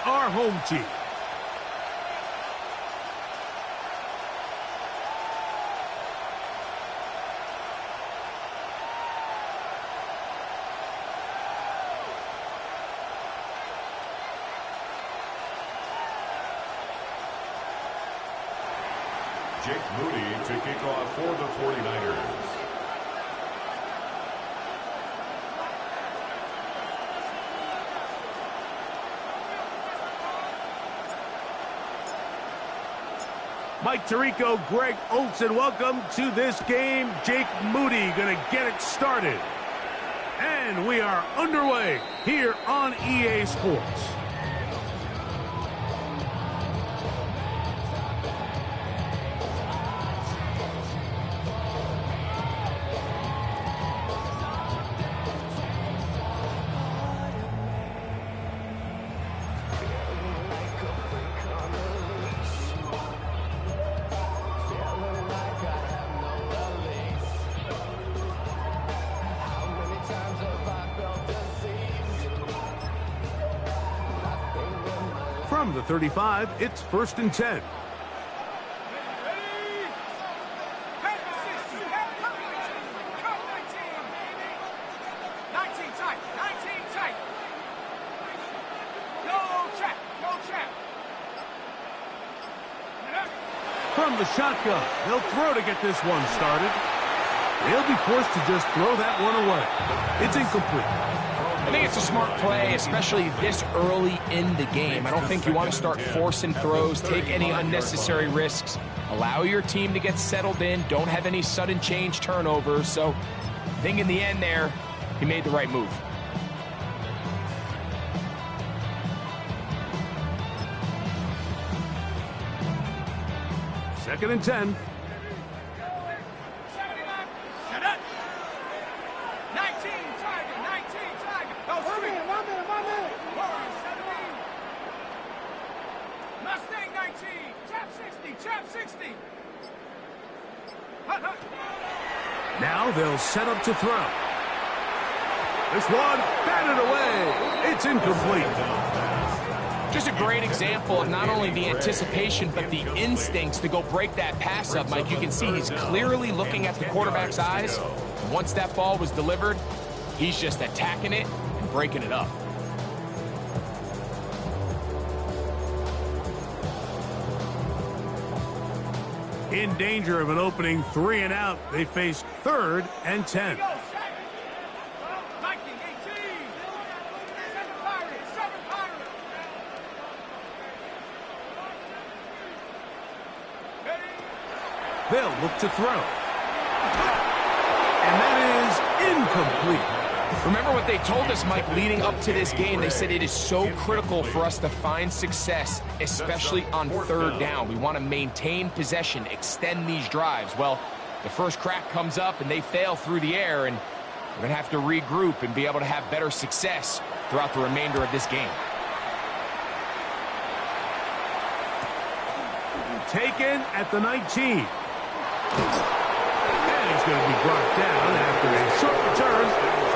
our home team. Jake Moody to kick off for the 49ers. Mike Tirico, Greg Olson, welcome to this game. Jake Moody going to get it started. And we are underway here on EA Sports. From the 35, it's 1st and 10. From the shotgun, they'll throw to get this one started. They'll be forced to just throw that one away. It's incomplete. I think it's a smart play, especially this early in the game. I don't think you want to start forcing throws, take any unnecessary risks. Allow your team to get settled in. Don't have any sudden change turnovers. So I think in the end there, he made the right move. Second and 10. Now they'll set up to throw. This one batted away. It's incomplete. Just a great example of not only the anticipation, but the instincts to go break that pass up, Mike. You can see he's clearly looking at the quarterback's eyes. And once that ball was delivered, he's just attacking it and breaking it up. In danger of an opening 3 and out, they face 3rd and 10. They'll look to throw. And that is incomplete. Remember what they told us, Mike, leading up to this game. They said it is so critical for us to find success, especially on 3rd down. We want to maintain possession, extend these drives. Well, the first crack comes up and they fail through the air, and we're going to have to regroup and be able to have better success throughout the remainder of this game. Taken at the 19. And he's going to be brought down after a short return.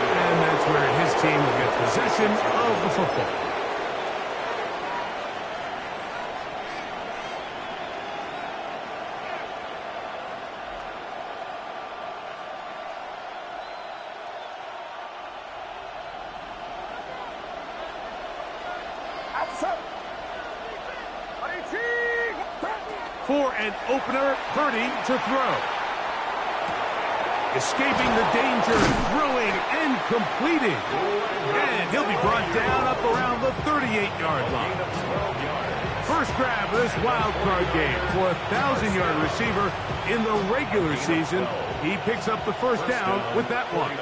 And that's where his team will get possession of the football. For an opener, Purdy to throw. Escaping the danger, throwing and completing. And he'll be brought down up around the 38-yard line. First grab of this wild card game for a 1,000-yard receiver in the regular season. He picks up the first down with that one.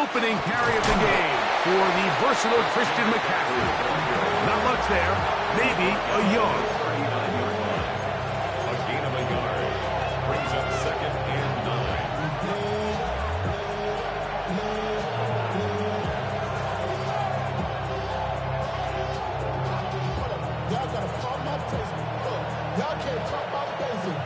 Opening carry of the game for the versatile Christian McCaffrey. Not much there, maybe a yard. A gain of a yard brings up 2nd and 9. Y'all gotta call my taste. Y'all can't talk about basic.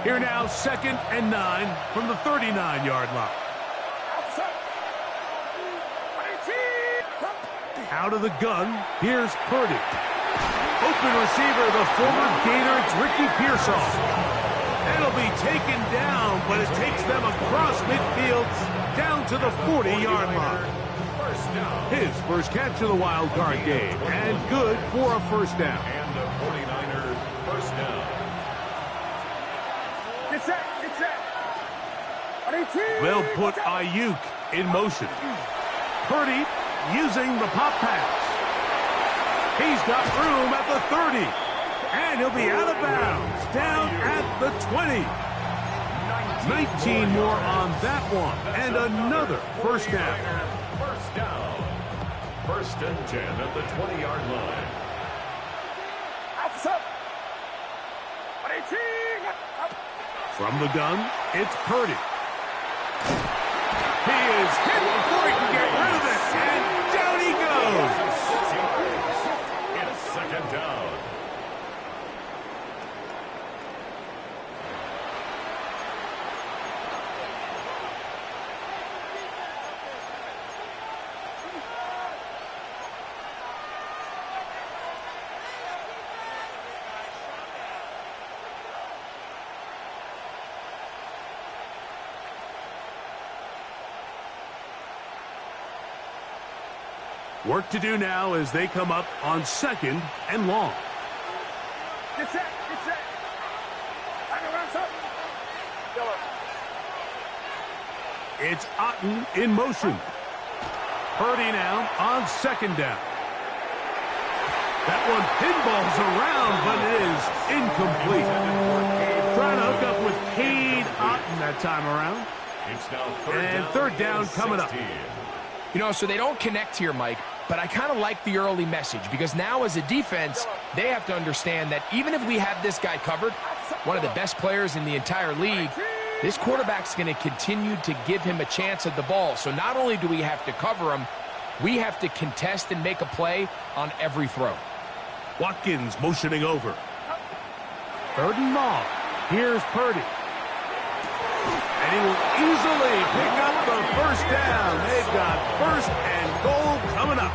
Here now, 2nd and 9 from the 39-yard line. Out of the gun, here's Purdy. Open receiver, the former Gator, it's Ricky Pearsall. It'll be taken down, but it takes them across midfield down to the 40-yard line. His first catch of the wild card game, and good for a first down. And the 49ers first down. Get set, get set. They'll put Ayuk in motion. Purdy using the pop pass. He's got room at the 30. And he'll be out of bounds, down at the 20. 19 more on that one, and another first down. First down. First and 10 at the 20-yard line. From the gun, it's Purdy. He is hit before he can get rid of it, and down he goes. It's second down. Work to do now as they come up on second and long. Get set, get set. It's Otten in motion. Purdy now on second down. That one pinballs around, but it is incomplete. Trying to hook up with Cade Otten that time around. It's now third down coming up. You know, so they don't connect here, Mike, but I kind of like the early message because now as a defense, they have to understand that even if we have this guy covered, one of the best players in the entire league, this quarterback's going to continue to give him a chance at the ball. So not only do we have to cover him, we have to contest and make a play on every throw. Watkins motioning over. Third and long. Here's Purdy. And he will easily pick up the first down. They've got first and goal coming up.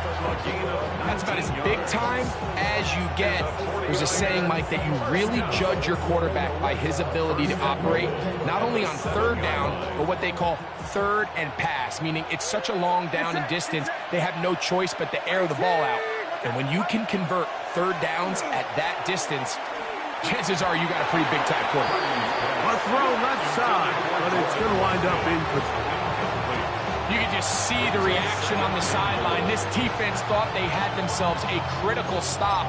That's about as big time as you get. There's a saying, Mike, that you really judge your quarterback by his ability to operate not only on third down, but what they call third and pass, meaning it's such a long down and distance, they have no choice but to air the ball out. And when you can convert third downs at that distance, chances are you got a pretty big-time quarterback. A throw left side, but it's going to wind up incomplete. You can just see the reaction on the sideline. This defense thought they had themselves a critical stop.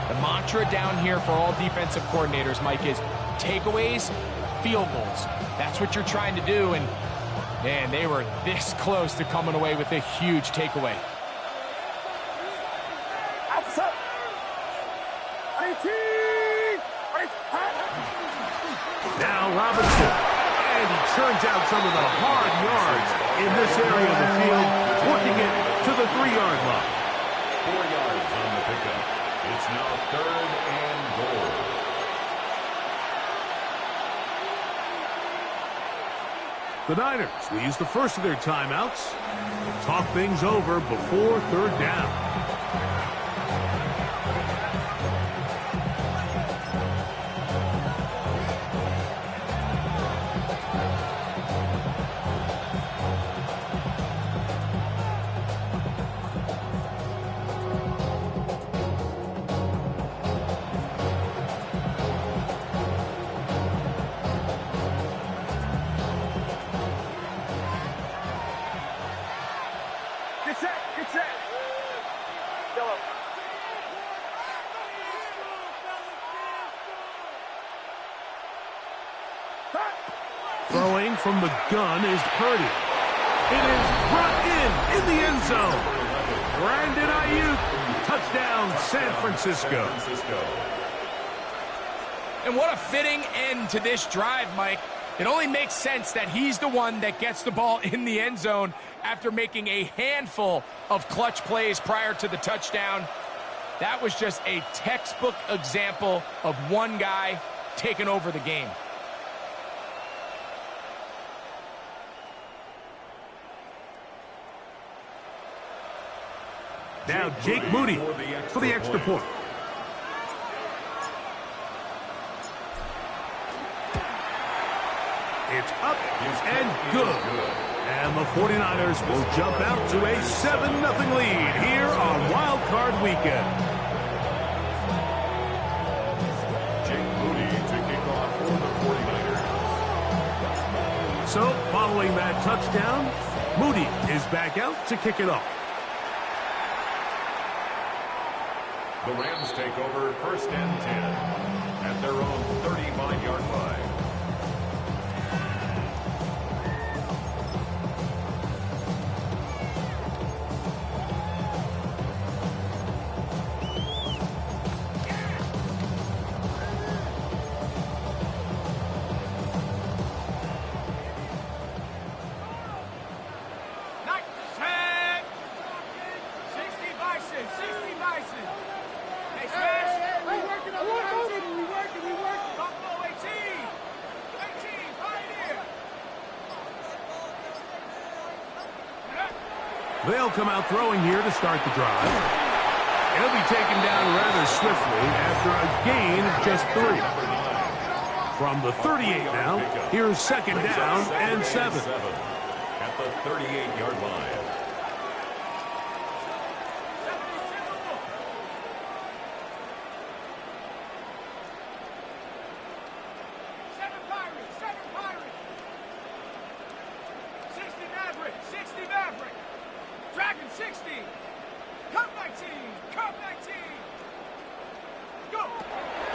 The mantra down here for all defensive coordinators, Mike, is takeaways, field goals. That's what you're trying to do, and, man, they were this close to coming away with a huge takeaway. Now Robinson, and he churns out some of the hard yards in this area of the field, working it to the 3-yard line. 4 yards on the pickup. It's now third and goal. The Niners will use the first of their timeouts and talk things over before third down. Throwing from the gun is Purdy. It is brought in the end zone. Brandon Ayuk, touchdown San Francisco. And what a fitting end to this drive, Mike. It only makes sense that he's the one that gets the ball in the end zone after making a handful of clutch plays prior to the touchdown. That was just a textbook example of one guy taking over the game. Now Jake Moody for the extra point. It's up and good. And the 49ers will jump out to a 7-0 lead here on Wild Card Weekend. Jake Moody to kick off for the 49ers. So, following that touchdown, Moody is back out to kick it off. The Rams take over 1st and 10 at their own 35-yard line. They'll come out throwing here to start the drive. He'll be taken down rather swiftly after a gain of just 3. From the 38 now, here's 2nd down and 7. At the 38-yard line.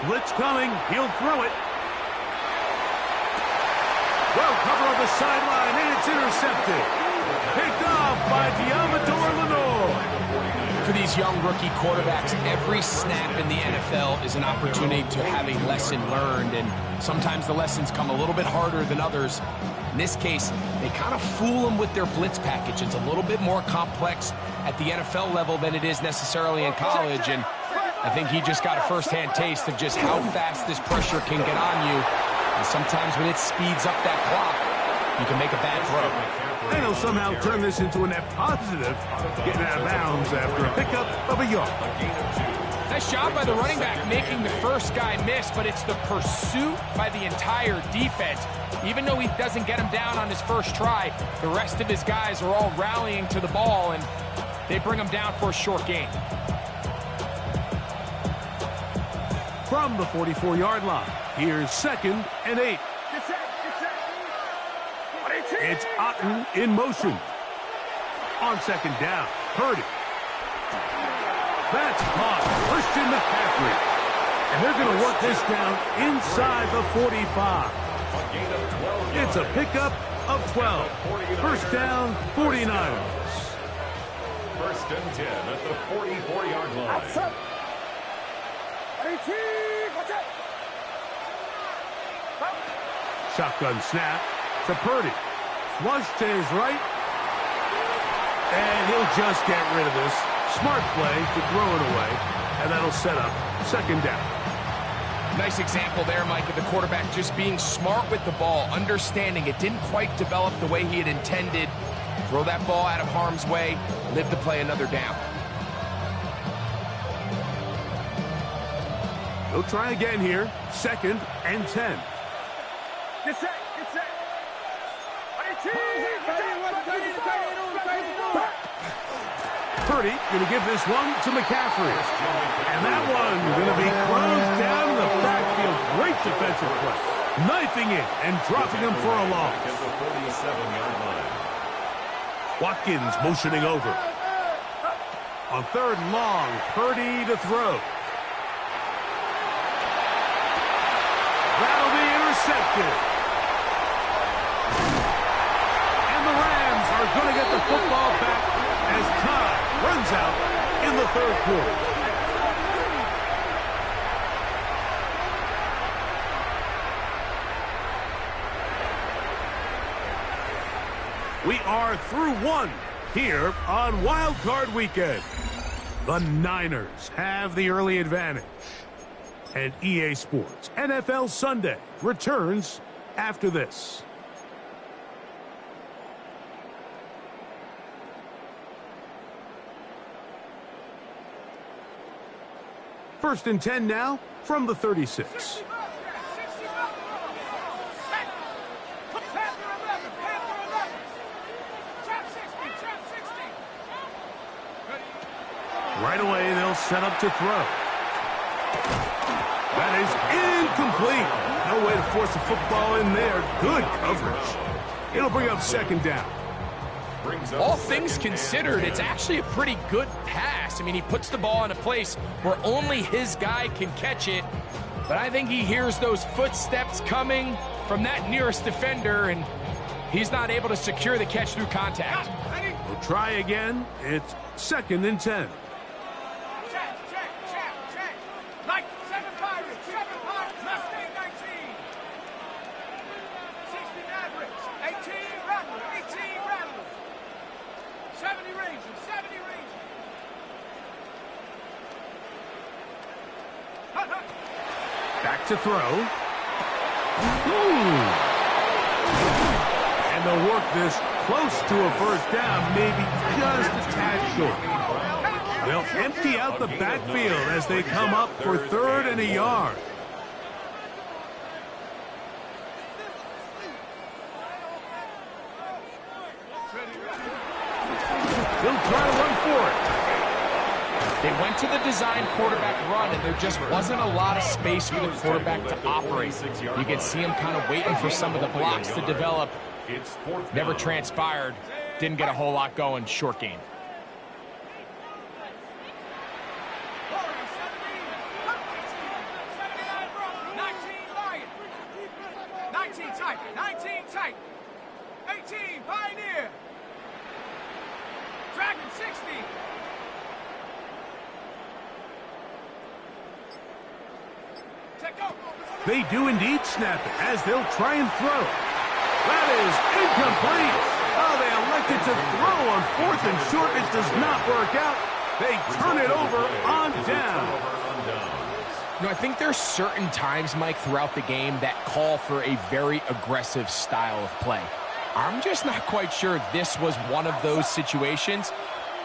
Blitz coming. He'll throw it. Well, cover on the sideline, and it's intercepted. Picked off by Diamador Lenore. For these young rookie quarterbacks, every snap in the NFL is an opportunity to have a lesson learned, and sometimes the lessons come a little bit harder than others. In this case, they kind of fool them with their blitz package. It's a little bit more complex at the NFL level than it is necessarily in college, and I think he just got a first-hand taste of just how fast this pressure can get on you. And sometimes when it speeds up that clock, you can make a bad throw. And he'll somehow turn this into a net positive, getting out of bounds after a pickup of a yard. Nice job by the running back making the first guy miss, but it's the pursuit by the entire defense. Even though he doesn't get him down on his first try, the rest of his guys are all rallying to the ball, and they bring him down for a short gain. From the 44-yard line, here's 2nd and 8. It's Otten in motion. On 2nd down, Purdy. That's caught. Christian McCaffrey. And they're going to work this down inside the 45. It's a pickup of 12. 1st down, 49ers. 1st and 10 at the 44-yard line. Shotgun snap to Purdy. Flush to his right. And he'll just get rid of this. Smart play to throw it away. And that'll set up 2nd down. Nice example there, Mike, of the quarterback just being smart with the ball, understanding it didn't quite develop the way he had intended. Throw that ball out of harm's way, live to play another down. He'll try again here. 2nd and 10. Get set. Purdy going to give this one to McCaffrey. And that one going to be closed down in the backfield. Great defensive play. Knifing it and dropping him for a loss. At the 47-yard line. Watkins motioning over. On 3rd and long, Purdy to throw. That'll be intercepted. And the Rams are going to get the football back as time runs out in the 3rd quarter. We are through 1 here on Wild Card Weekend. The Niners have the early advantage. And EA Sports NFL Sunday returns after this. First and 10 now from the 36. Right away, they'll set up to throw. That is incomplete. No way to force the football in there. Good coverage. It'll bring up second down. All things considered, it's actually a pretty good pass. I mean, he puts the ball in a place where only his guy can catch it. But I think he hears those footsteps coming from that nearest defender, and he's not able to secure the catch through contact. We'll try again. It's second and 10. Back to throw. Ooh. And they'll work this close to a first down, maybe just a tad short. They'll empty out the backfield as they come up for third and a yard. They'll try to run for it. They went to the design quarterback run, and there just wasn't a lot of space for the quarterback to operate. You could see him kind of waiting for some of the blocks to develop. Never transpired. Didn't get a whole lot going. Short game. They do indeed snap it as they'll try and throw. That is incomplete. Oh, they elected to throw on fourth and short. It does not work out. They turn it over on down. You know, I think there's certain times, Mike, throughout the game that call for a very aggressive style of play. I'm just not quite sure this was one of those situations,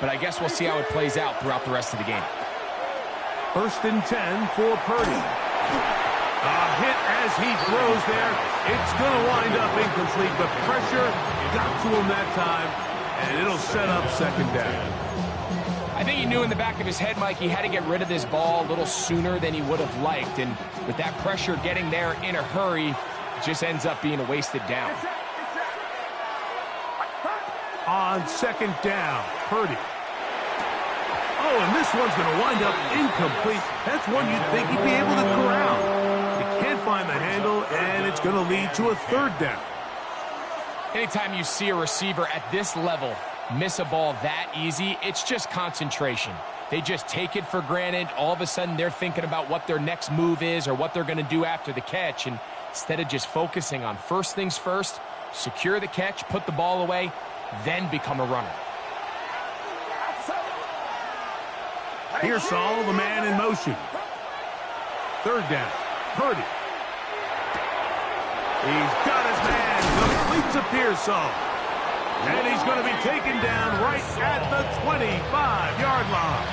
but I guess we'll see how it plays out throughout the rest of the game. First and 10 for Purdy. A hit as he throws there. It's going to wind up incomplete. The pressure got to him that time, and it'll set up second down. I think he knew in the back of his head, Mike, he had to get rid of this ball a little sooner than he would have liked. And with that pressure getting there in a hurry, it just ends up being a wasted down. On second down, Purdy. Oh, and this one's going to wind up incomplete. That's one you'd think he'd be able to corral. Find the handle, and it's going to lead to a third down. Anytime you see a receiver at this level miss a ball that easy, it's just concentration. They just take it for granted. All of a sudden, they're thinking about what their next move is or what they're going to do after the catch, and instead of just focusing on first things first, secure the catch, put the ball away, then become a runner. Pearsall, the man in motion. Third down, Purdy. He's got his man, complete to Pearsall. And he's going to be taken down right at the 25-yard line.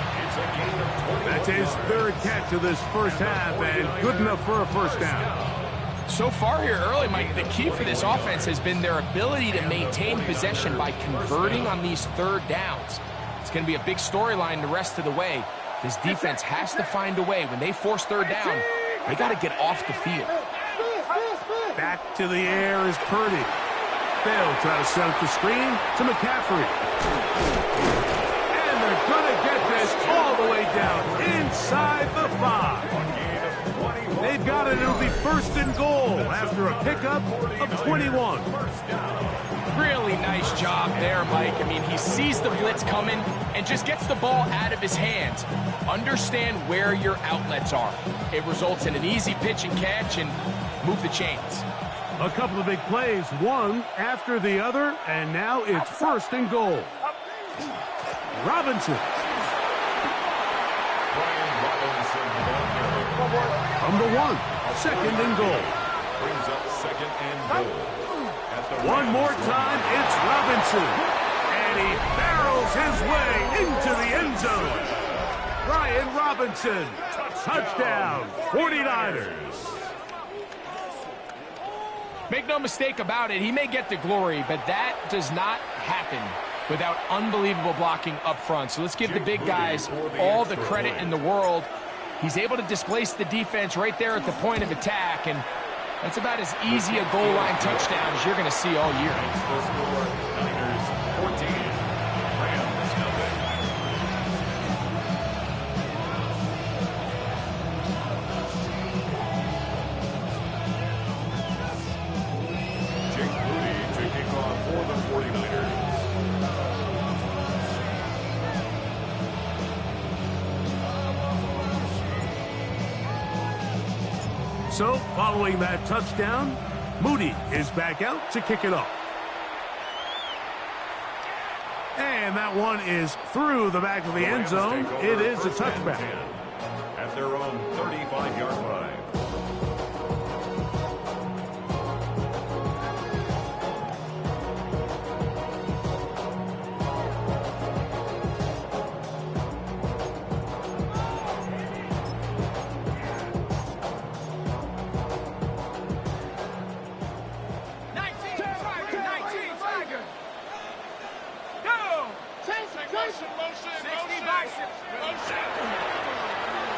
That's his third catch of this first half, and good enough for a first down. So far here early, Mike, the key for this offense has been their ability to maintain possession by converting on these third downs. It's going to be a big storyline the rest of the way. This defense has to find a way. When they force third down, they got to get off the field. Back to the air is Purdy. They'll try to set up the screen to McCaffrey. And they're going to get this all the way down inside the 5. They've got it. It'll be first and goal after a pickup of 21. Really nice job there, Mike. I mean, he sees the blitz coming and just gets the ball out of his hands. Understand where your outlets are. It results in an easy pitch and catch and move the chains. A couple of big plays, one after the other, and now it's first and goal. Robinson. From the 1, second and goal. Brings up second and goal. One more time, it's Robinson. And he barrels his way into the end zone. Brian Robinson. Touchdown, 49ers. Make no mistake about it, he may get the glory, but that does not happen without unbelievable blocking up front. So let's give the big guys all the credit in the world. He's able to displace the defense right there at the point of attack, and that's about as easy a goal line touchdown as you're going to see all year. The score, Niners 14, Rams nothing. Jake Moody to kick off for the 49ers. So, following that touchdown, Moody is back out to kick it off. And that one is through the back of the end zone. It is a touchback. At their own 35-yard line.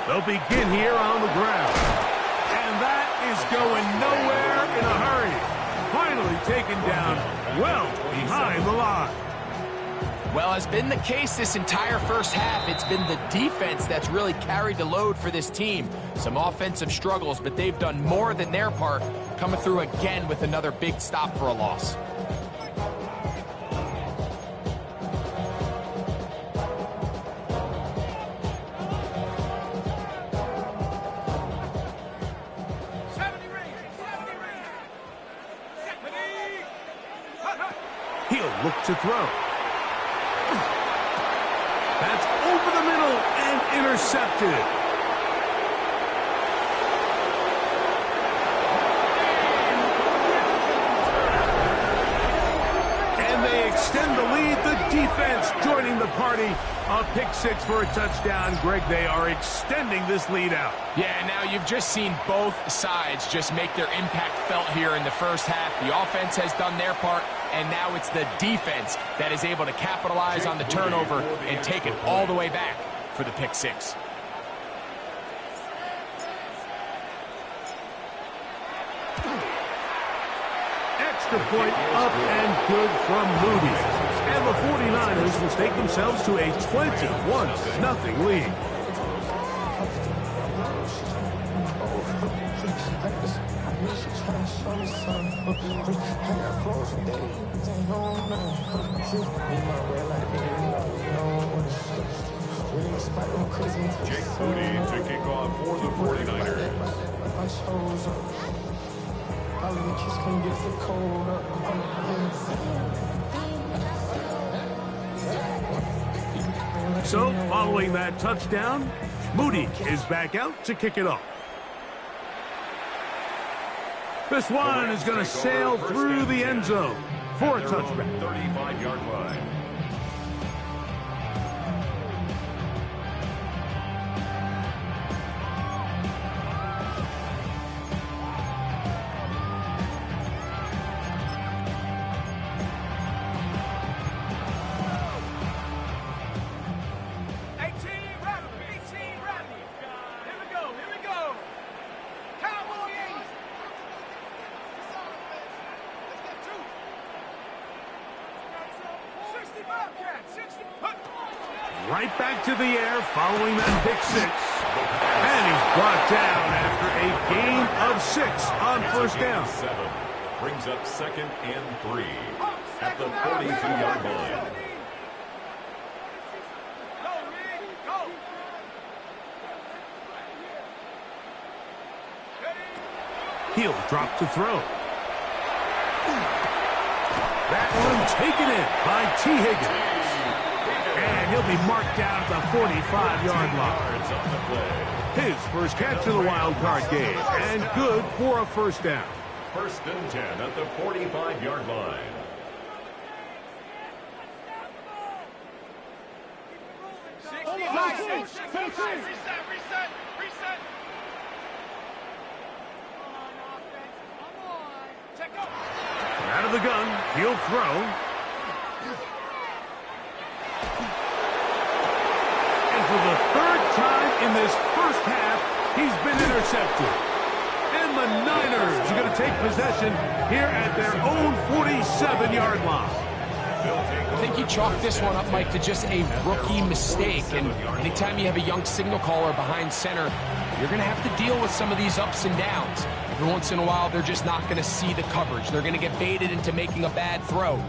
They'll begin here on the ground. And that is going nowhere in a hurry. Finally taken down well behind the line. Well, as been the case this entire first half, it's been the defense that's really carried the load for this team. Some offensive struggles, but they've done more than their part, coming through again with another big stop for a loss. He'll look to throw. That's over the middle and intercepted. And they extend the lead. The defense joining the party. A pick six for a touchdown. Greg, they are extending this lead out. Yeah, now you've just seen both sides just make their impact felt here in the first half. The offense has done their part, and now it's the defense that is able to capitalize on the turnover and take it all the way back for the pick six. Extra point up and good from Moody. And the 49ers will stake themselves to a 21-0 lead. Jake Moody to kick off for the 49ers. So, following that touchdown, Moody is back out to kick it off. This one is going to sail through the end zone for a touchback. 35-yard line. Right back to the air following that pick six. And he's brought down after a gain of 6 on first down. 7 brings up 2nd and 3 at the 42-yard line. He'll drop to throw. That one taken in by T. Higgins. And he'll be marked down at the 45-yard line. His first catch of the wild card game, and good for a first down. 1st and 10 at the 45-yard line. Out of the gun, he'll throw. And for the third time in this first half, he's been intercepted. And the Niners are going to take possession here at their own 47-yard line. I think you chalk this one up, Mike, to just a rookie mistake. And anytime you have a young signal caller behind center, you're going to have to deal with some of these ups and downs. Every once in a while, they're just not going to see the coverage. They're going to get baited into making a bad throw.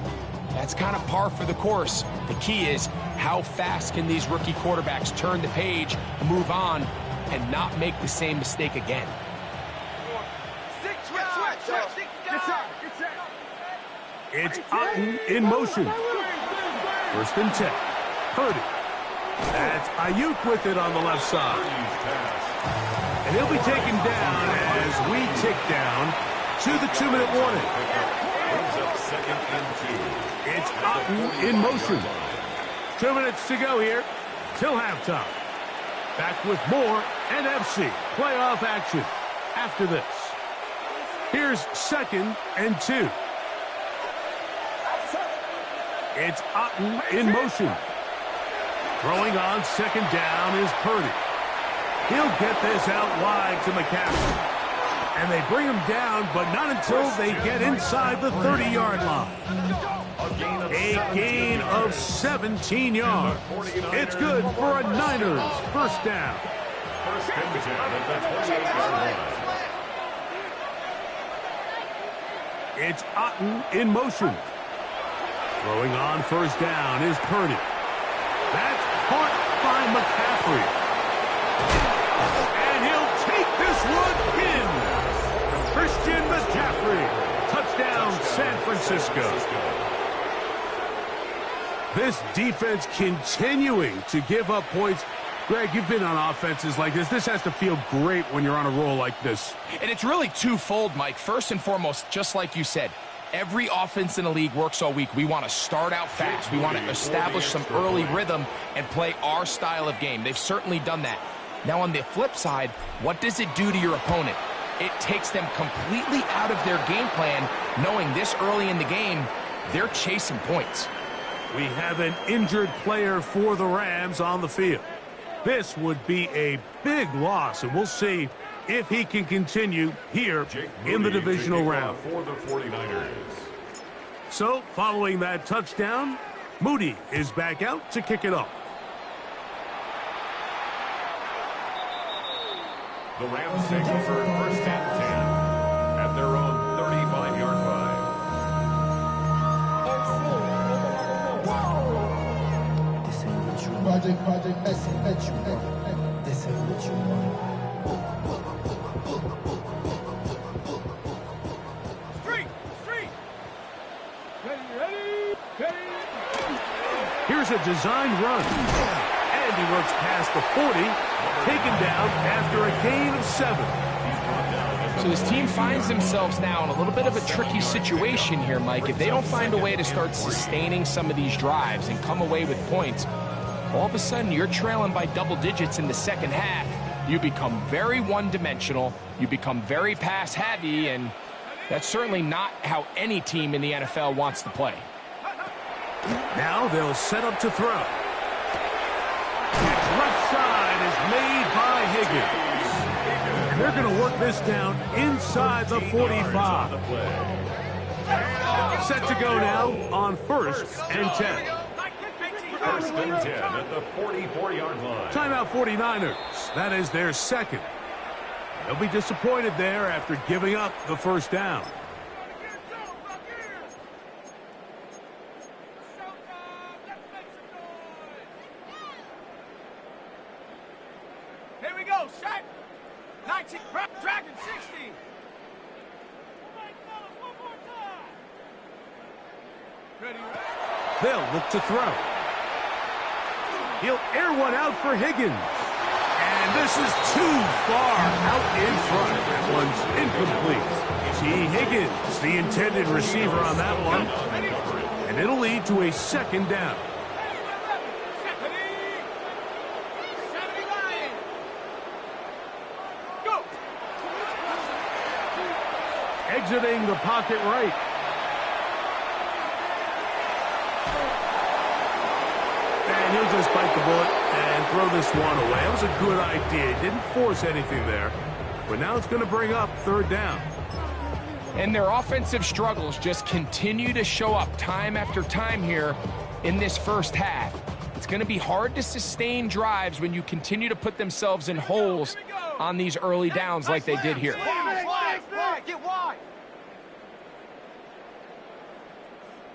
That's kind of par for the course. The key is how fast can these rookie quarterbacks turn the page, move on, and not make the same mistake again. It's Otten in motion. First and 10. Purdy. That's Ayuk with it on the left side. And he'll be taken down as we tick down to the 2-minute warning. It's Otten in motion. 2 minutes to go here till halftime. Back with more NFC playoff action after this. Here's 2nd and 2. It's Otten in motion. Throwing on 2nd down is Purdy. He'll get this out wide to McCaffrey. And they bring him down, but not until they get inside the 30-yard line. A gain of 17 yards. It's good for a Niners first down. It's Otten in motion. Throwing on 1st down is Purdy. That's caught by McCaffrey. And he'll take this one in. Christian McCaffrey. Touchdown, San Francisco. This defense continuing to give up points. Greg, you've been on offenses like this. This has to feel great when you're on a roll like this. And it's really twofold, Mike. First and foremost, just like you said, every offense in the league works all week. We want to start out fast. We want to establish some early rhythm and play our style of game. They've certainly done that. Now, on the flip side, what does it do to your opponent? It takes them completely out of their game plan, knowing this early in the game, they're chasing points. We have an injured player for the Rams on the field. This would be a big loss, and we'll see if he can continue here in the divisional round. For the 49ers. So, following that touchdown, Moody is back out to kick it off. The Rams take over 1st and 10 at their own 35-yard line. Project, this ain't what you want. Here's a designed run. And he works past the 40, taken down after a gain of 7. So this team finds themselves now in a little bit of a tricky situation here, Mike. If they don't find a way to start sustaining some of these drives and come away with points, all of a sudden you're trailing by double digits in the second half. You become very one-dimensional. You become very pass-heavy, and that's certainly not how any team in the NFL wants to play. Now they'll set up to throw. Left side is made by Higgins. And they're going to work this down inside the 45. Set to go now on 1st and 10. 1st and 10 at the 44-yard line. Timeout 49ers. That is their 2nd. They'll be disappointed there after giving up the 1st down. Here we go, set. 19, Dragon 60. Ready. They'll look to throw. He'll air one out for Higgins. And this is too far out in front. That one's incomplete. T. Higgins, the intended receiver on that one. And it'll lead to a 2nd down. exiting the pocket right. And he'll just bite the bullet and throw this one away. That was a good idea. He didn't force anything there. But now it's going to bring up third down. And their offensive struggles just continue to show up time after time here in this first half. It's going to be hard to sustain drives when you continue to put themselves in holes on these early downs like they did here. Wide, get wide.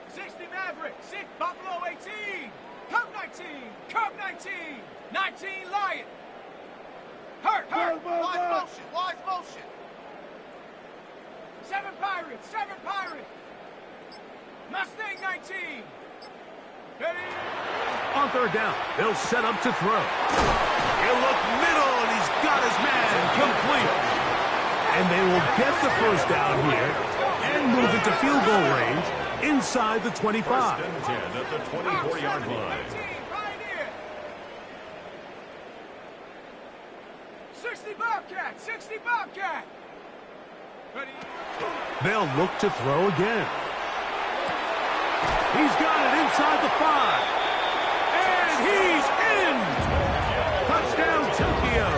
60 Maverick, 6 Buffalo 18. Curve 19, curve 19. 19 Lion. Hurt. Wise motion. 7 Pirates, Mustang 19. Ready? On third down, they'll set up to throw. He'll look middle, and he's got his man complete. And they will get the first down here and move into field goal range inside the 25. First and 10 at the 24-yard line. 60 Bobcat. Ready? They'll look to throw again. He's got it inside the 5. And he's in! Touchdown, Tokyo!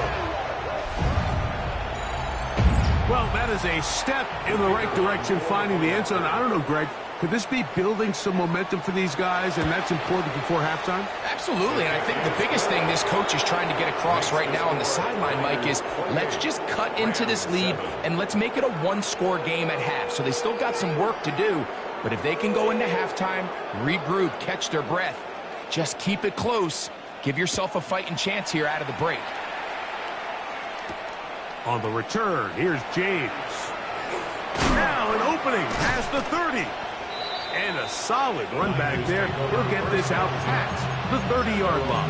Well, that is a step in the right direction, finding the end zone. I don't know, Greg, could this be building some momentum for these guys, and that's important before halftime? Absolutely, and I think the biggest thing this coach is trying to get across right now on the sideline, Mike, is let's just cut into this lead and let's make it a one-score game at half. So they still got some work to do, but if they can go into halftime, regroup, catch their breath, just keep it close, give yourself a fighting chance here out of the break. On the return, here's James. Now an opening past the 30. And a solid run back there. He'll get this out past the 30-yard line.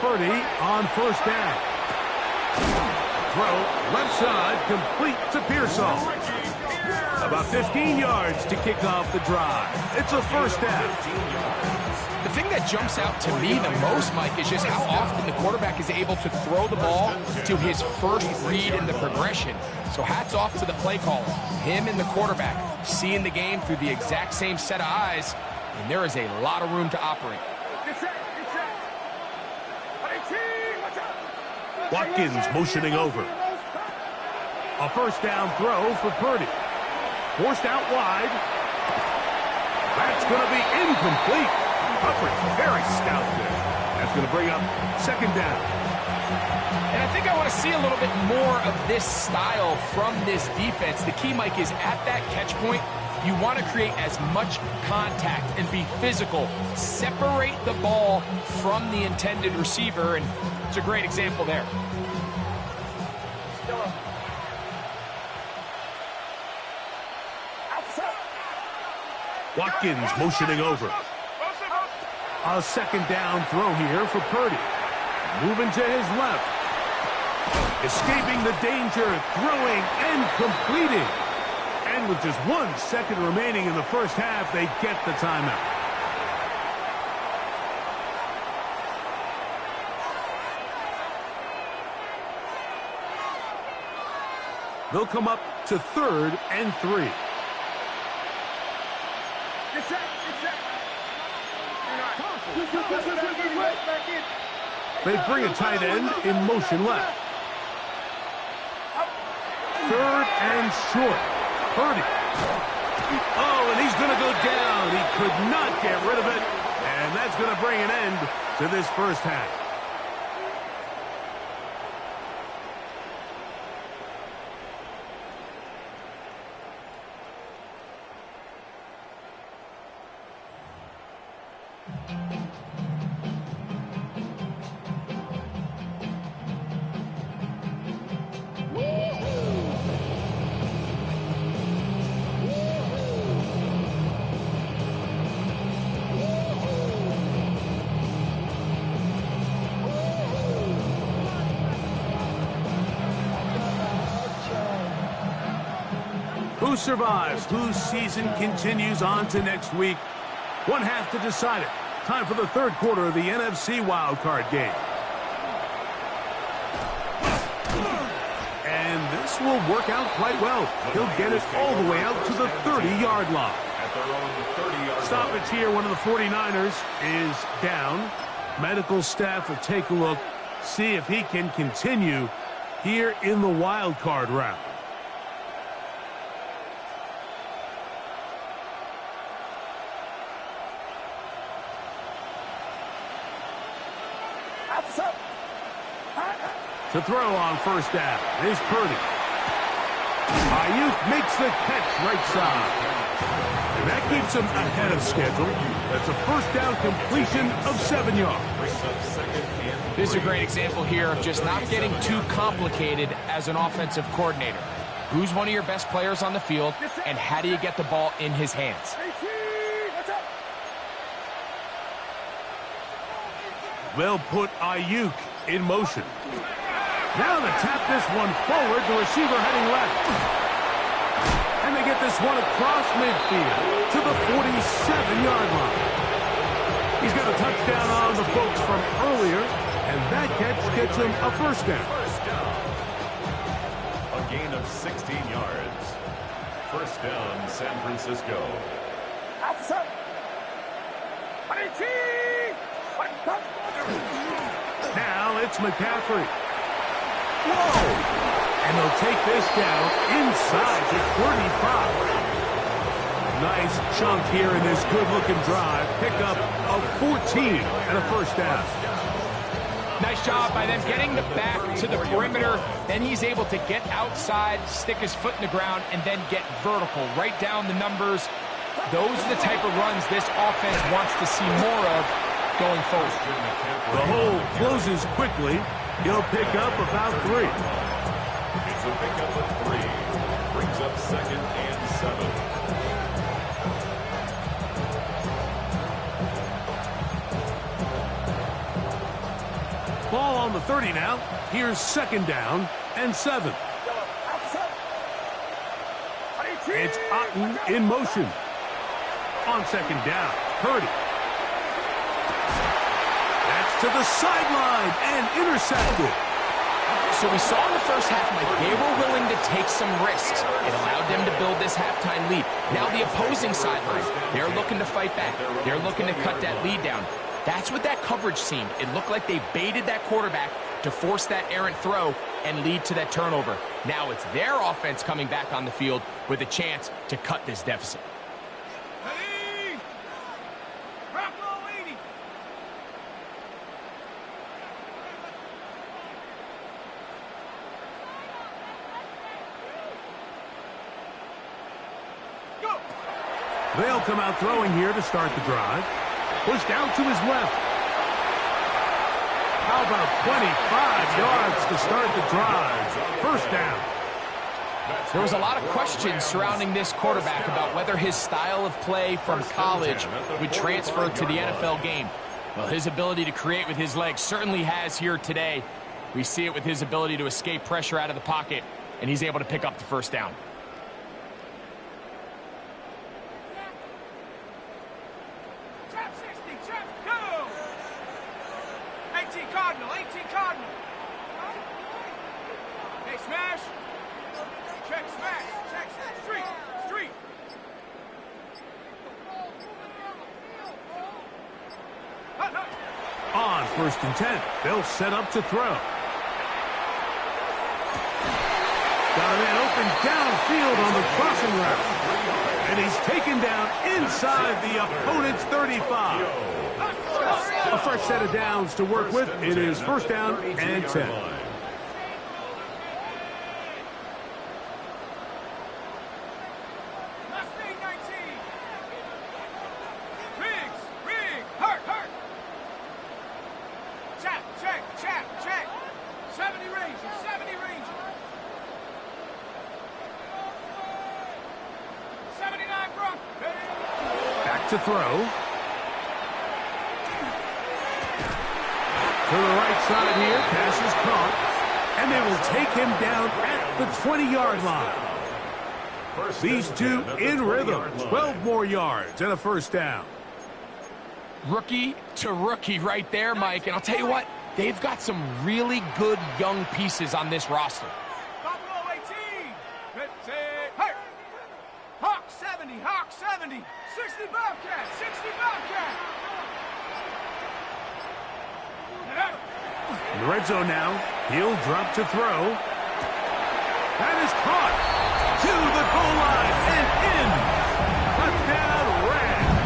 Purdy on first down. Throw left side complete to Pearsall. About 15 yards to kick off the drive. It's a first down. The thing that jumps out to me the most, Mike, is just how often the quarterback is able to throw the ball to his first read in the progression. So hats off to the play caller. Him and the quarterback seeing the game through the exact same set of eyes, and there is a lot of room to operate. Watkins motioning over. A first down throw for Purdy. Forced out wide. That's going to be incomplete. Coverage very stout there. That's going to bring up second down. And I think I want to see a little bit more of this style from this defense. The key, Mike, is at that catch point, you want to create as much contact and be physical. Separate the ball from the intended receiver, and it's a great example there. Watkins motioning over. A second down throw here for Purdy. Moving to his left. Escaping the danger, throwing and completing. And with just 1 second remaining in the first half, they get the timeout. They'll come up to 3rd and 3. They bring a tight end in motion left. 3rd and short. Purdy. Oh, and he's going to go down. He could not get rid of it. And that's going to bring an end to this first half. Who survives? Whose season continues on to next week? One half to decide it. Time for the third quarter of the NFC wildcard game. And this will work out quite well. He'll get it all the way out to the 30-yard line. At their own 30-yard Stoppage here. One of the 49ers is down. Medical staff will take a look, see if he can continue here in the wildcard round. To throw on first down is Purdy. Ayuk makes the catch right side. And that keeps him ahead of schedule. That's a first down completion of 7 yards. This is a great example here of just not getting too complicated as an offensive coordinator. Who's one of your best players on the field, and how do you get the ball in his hands? They'll put Ayuk in motion. Now they tap this one forward, the receiver heading left. And they get this one across midfield to the 47-yard line. He's got a touchdown on the books from earlier, and that catch gets him a first down. A gain of 16 yards. First down, San Francisco. Now it's McCaffrey. Whoa! And they'll take this down inside the 35. Nice chunk here in this good-looking drive. Pick up of 14 and a first down. Nice job by them getting the back to the perimeter. Then he's able to get outside, stick his foot in the ground, and then get vertical. Right down the numbers. Those are the type of runs this offense wants to see more of going forward. The hole closes quickly. He'll pick up about 3. It's a pickup of 3. Brings up second and 7. Ball on the 30 now. Here's second down and 7. It's Otten in motion. On second down, Purdy. That's to the sideline and intercepted. So we saw in the first half, Mike, they were willing to take some risks. It allowed them to build this halftime lead. Now the opposing sideline, they're looking to fight back. They're looking to cut that lead down. That's what that coverage seemed. It looked like they baited that quarterback to force that errant throw and lead to that turnover. Now it's their offense coming back on the field with a chance to cut this deficit. They'll come out throwing here to start the drive. Pushed out to his left. How about 25 yards to start the drive? First down. There was a lot of questions surrounding this quarterback about whether his style of play from college would transfer to the NFL game. Well, his ability to create with his legs certainly has here today. We see it with his ability to escape pressure out of the pocket, and he's able to pick up the first down. On first and 10, they'll set up to throw. Got a man open downfield on the crossing route. And he's taken down inside the opponent's 35. A fresh set of downs to work with. It is first down and 10. To throw. To the right side here. Pass is caught. And they will take him down at the 20-yard line. These two in rhythm. 12 more yards and a first down. Rookie to rookie right there, Mike. And I'll tell you what, they've got some really good young pieces on this roster. Buffalo 18. 50. Hey. Hawk 70. Hawk 70. 60 Bobcat. 60 Bobcat. In the red zone now. He'll drop to throw. That is caught to the goal line and in. Touchdown, Rams.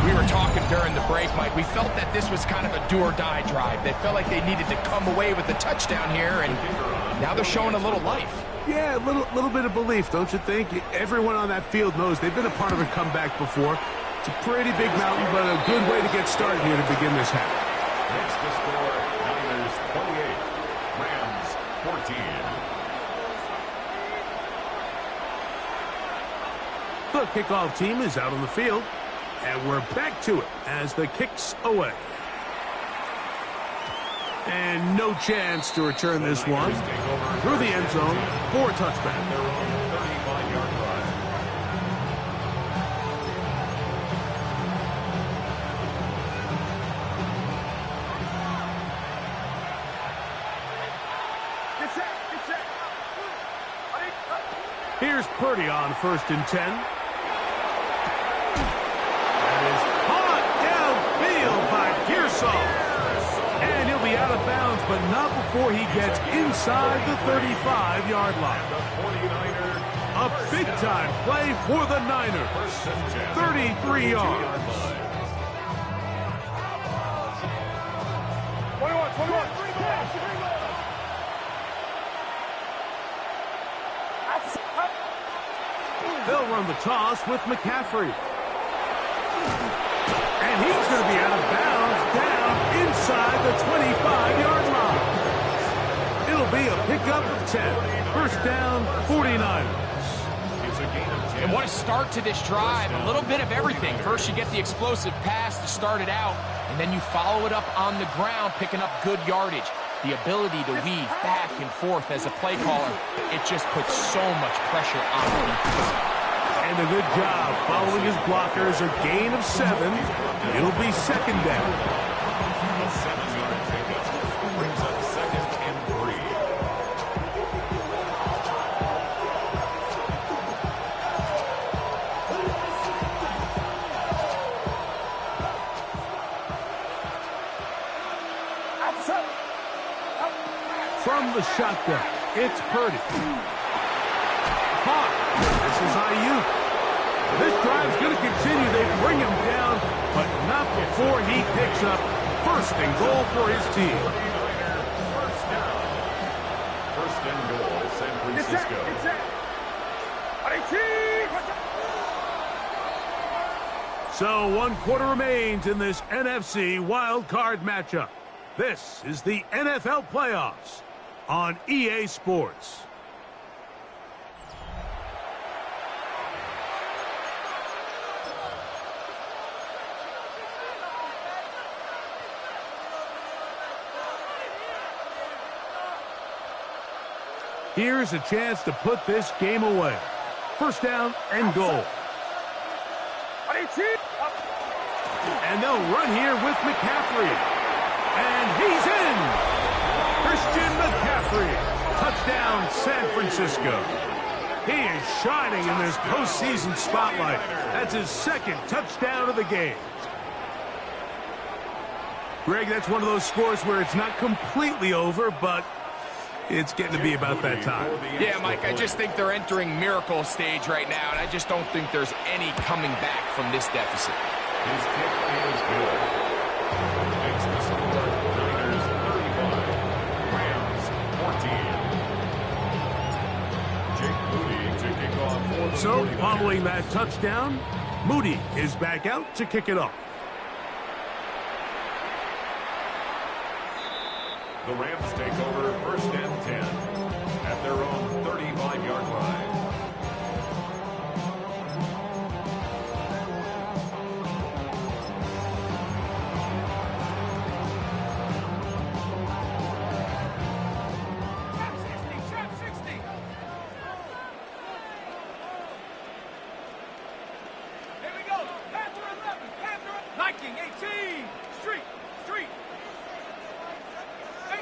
We were talking during the break, Mike. We felt that this was kind of a do-or-die drive. They felt like they needed to come away with the touchdown here, and now they're showing a little life. Yeah, a little bit of belief, don't you think? Everyone on that field knows they've been a part of a comeback before. It's a pretty big mountain, but a good way to get started here to begin this half. Next to score, Niners 28, Rams 14. The kickoff team is out on the field, and we're back to it as the kick's away. And no chance to return this one through the end zone for a touchback. Their own 35-yard line. Here's Purdy on 1st and 10. That is caught downfield by Pearsall. And he'll be out of bounds, but not before he gets inside the 35-yard line. A big-time play for the Niners. 33 yards. 21. They'll run the toss with McCaffrey. And he's going to be out of bounds down inside the 25-yard line. It'll be a pickup of 10. First down, 49ers. And what a start to this drive. A little bit of everything. First, you get the explosive pass to start it out, and then you follow it up on the ground, picking up good yardage. The ability to weave back and forth as a play caller, it just puts so much pressure on the defense. And a good job following his blockers. A gain of 7. It'll be second down. A 7-yard pickup brings up 2nd and 3. From the shotgun, it's Purdy. Caught. This is Ayuk. This drive's going to continue. They bring him down, but not before he picks up 1st and goal for his team. First down. 1st and goal, San Francisco. So 1 quarter remains in this NFC wild card matchup. This is the NFL Playoffs on EA Sports. Here's a chance to put this game away. First down and goal. And they'll run here with McCaffrey. And he's in. Christian McCaffrey. Touchdown, San Francisco. He is shining in this postseason spotlight. That's his 2nd touchdown of the game. Greg, that's one of those scores where it's not completely over, but it's getting to be about that time. Yeah, Mike, I just think they're entering miracle stage right now, and I just don't think there's any coming back from this deficit. His kick is good. Makes the score Niners 35, Rams 14. Jake Moody to kick off for the So, 49ers. following that touchdown, Moody is back out to kick it off. The Rams take over 1st and 10 at their own 35-yard line. Trap 60. Viking, 18. Street, street. 18,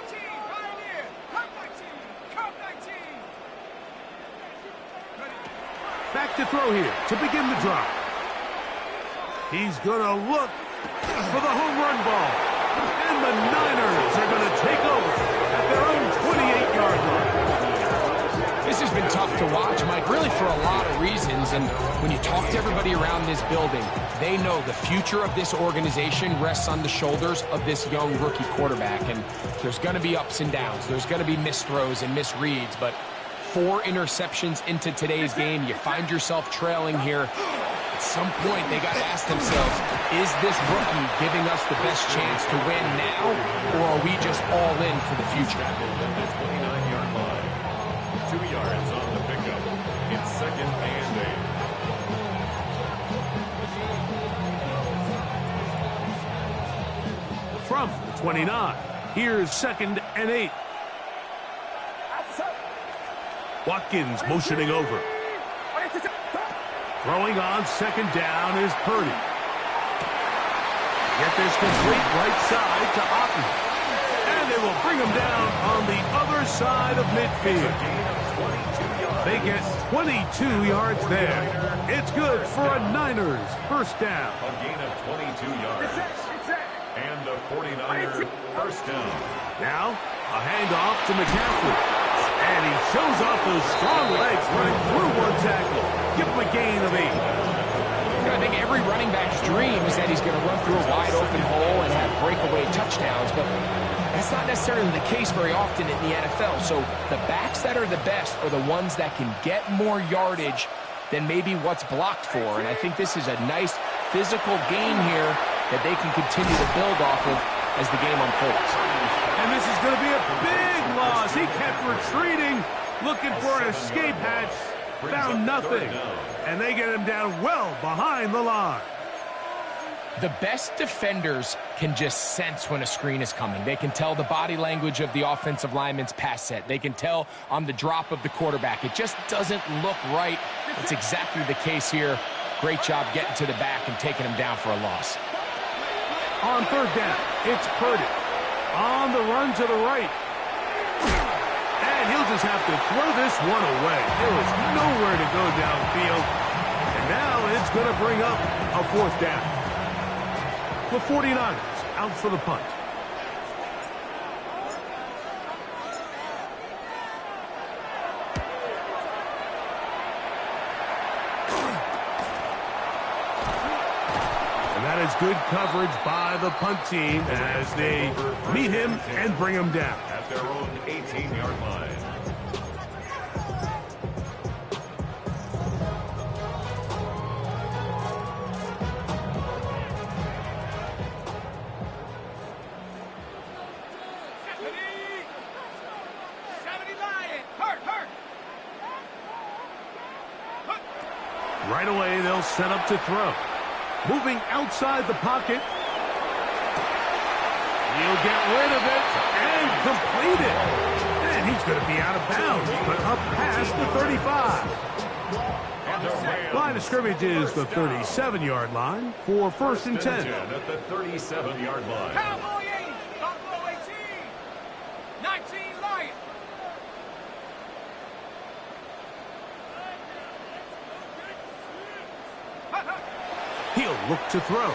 Pioneer. Cup 19, Cup 19. Back to throw here to begin the drive. He's going to look for the home run ball. And the Niners are going to take over at their own 28-yard line. This has been tough to watch, Mike, really for a lot of reasons. And when you talk to everybody around this building, they know the future of this organization rests on the shoulders of this young rookie quarterback. And there's going to be ups and downs. There's going to be missed throws and misreads. But 4 interceptions into today's game, you find yourself trailing here. At some point, they got to ask themselves, is this rookie giving us the best chance to win now, or are we just all in for the future? At the 29-yard line. 2 yards on the pickup. It's 2nd and 8. From the 29, here's 2nd and 8. Watkins motioning over. Throwing on 2nd down is Purdy. Get this complete right side to Otten. And they will bring him down on the other side of midfield. They get 22 yards there. It's good for a Niners first down. A gain of 22 yards. And a 49er first down. Now, a handoff to McCaffrey. And he shows off those strong legs running through one tackle. Give him a gain of 8. I think every running back's dream is that he's going to run through a wide open hole and have breakaway touchdowns, but that's not necessarily the case very often in the NFL. So the backs that are the best are the ones that can get more yardage than maybe what's blocked for. And I think this is a nice physical gain here that they can continue to build off of as the game unfolds. And this is going to be a big loss. He kept retreating, looking for an escape hatch, found nothing. And they get him down well behind the line. The best defenders can just sense when a screen is coming. They can tell the body language of the offensive lineman's pass set. They can tell on the drop of the quarterback. It just doesn't look right. It's exactly the case here. Great job getting to the back and taking him down for a loss. On 3rd down, it's Purdy. On the run to the right. And he'll just have to throw this one away. There was nowhere to go downfield. And now it's going to bring up a 4th down. The 49ers out for the punt. And that is good coverage by the punt team as they meet him and bring him down. At their own 18-yard line. Right away, they'll set up to throw. Moving outside the pocket. He'll get rid of it and complete it. And he's going to be out of bounds, but up past the 35. Line of scrimmage is the 37-yard line for 1st and 10. At the 37-yard line. Cowboy 8, Buffalo 18, 19 Lions. He'll look to throw.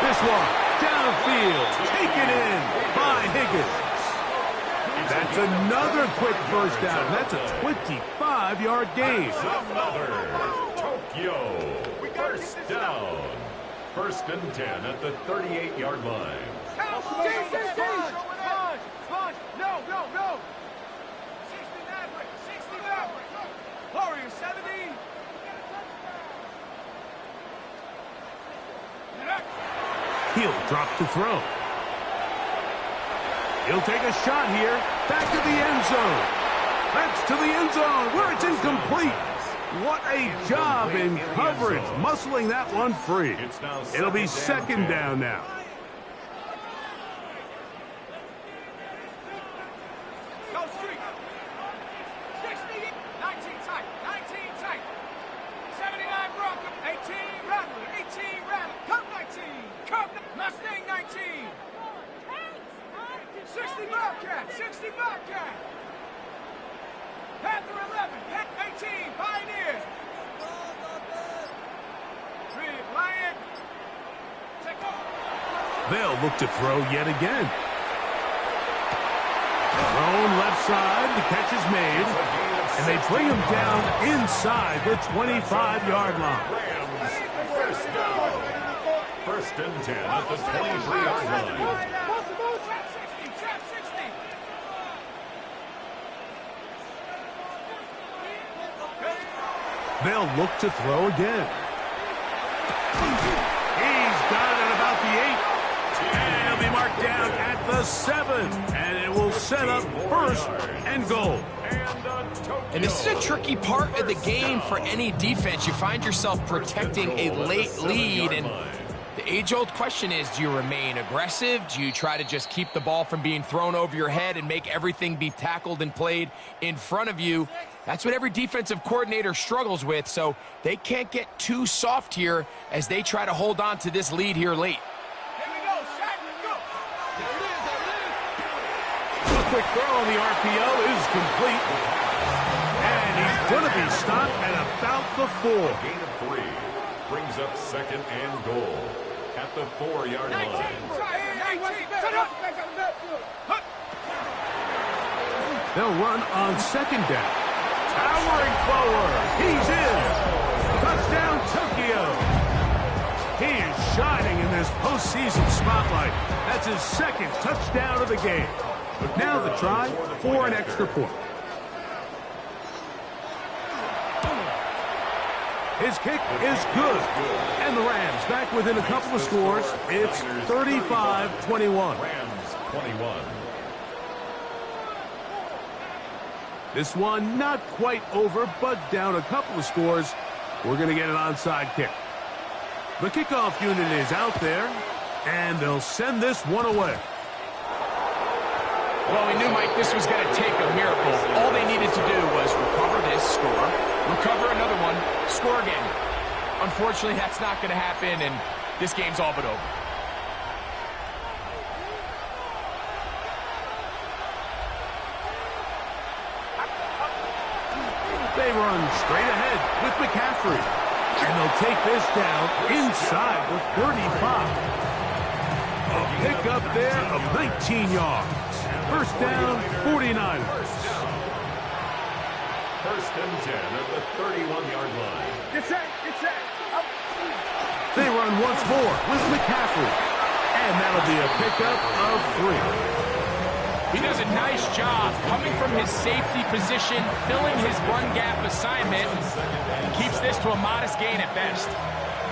This one, downfield, taken in by Higgins. That's another quick first down. That's a 25-yard gain. Another Tokyo first down. 1st and 10 at the 38-yard line. No. 60 Maverick. Warrior 70. He'll drop to throw. He'll take a shot here. Back to the end zone. That's to the end zone where it's incomplete. What a job in coverage, muscling that one free. It'll be 2nd down now. Go street. 60, 19 tight. 79 Bronco, 18 red. They'll look to throw yet again. Thrown left side, the catch is made, and they bring him down inside the 25-yard line. First down. First and 10 at the 23-yard line. Trap 60. They'll look to throw again. He's got it at about the 8. And he'll be marked down at the 7. And it will set up first and goal. And this is a tricky part of the game for any defense. You find yourself protecting a late lead, and the age-old question is, do you remain aggressive? Do you try to just keep the ball from being thrown over your head and make everything be tackled and played in front of you? That's what every defensive coordinator struggles with, so they can't get too soft here as they try to hold on to this lead here late. Here we go, Shaq, go. A quick throw on the RPO is complete. And he's going to be stopped at about the 4. Gain of 3 brings up second and goal at the 4-yard line. 19. Shut up. They'll run on second down. Towering forward. He's in. Touchdown, Tokyo. He is shining in this postseason spotlight. That's his second touchdown of the game. Now the try for an extra point. His kick is good. And the Rams back within a couple of scores. It's 35-21. Rams 21. This one not quite over, but down a couple of scores. We're going to get an onside kick. The kickoff unit is out there, and they'll send this one away. Well, we knew, Mike, this was going to take a miracle. All they needed to do was recover this, score, recover another one, score again. Unfortunately, that's not going to happen, and this game's all but over. They run straight ahead with McCaffrey. And they'll take this down inside the 35. A pickup there of 19 yards. First down, 49ers. First and 10 at the 31-yard line. Get set. They run once more with McCaffrey. And that'll be a pickup of 3. He does a nice job coming from his safety position, filling his run gap assignment, and keeps this to a modest gain at best.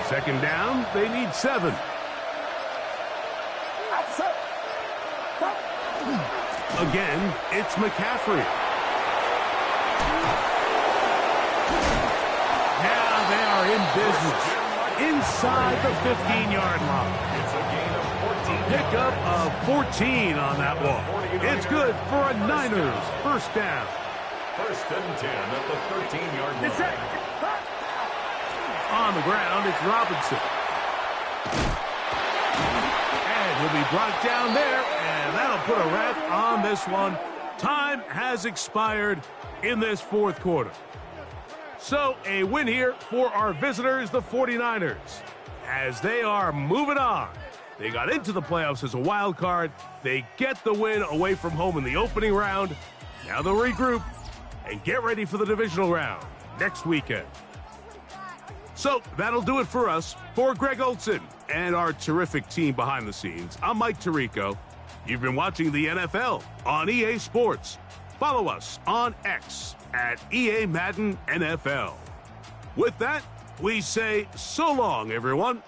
Second down, they need 7. Again, it's McCaffrey. Now they are in business inside the 15-yard line. It's a gain of 14. Pickup of 14 on that one. It's good for a Niners first down. First and 10 at the 13-yard line. On the ground, it's Robinson. And he'll be brought down there, and that'll put a wrap on this one. Time has expired in this fourth quarter. So a win here for our visitors, the 49ers, as they are moving on. They got into the playoffs as a wild card. They get the win away from home in the opening round. Now they'll regroup and get ready for the divisional round next weekend. So that'll do it for us. For Greg Olson and our terrific team behind the scenes, I'm Mike Tirico. You've been watching the NFL on EA Sports. Follow us on X at EA Madden NFL. With that, we say so long, everyone.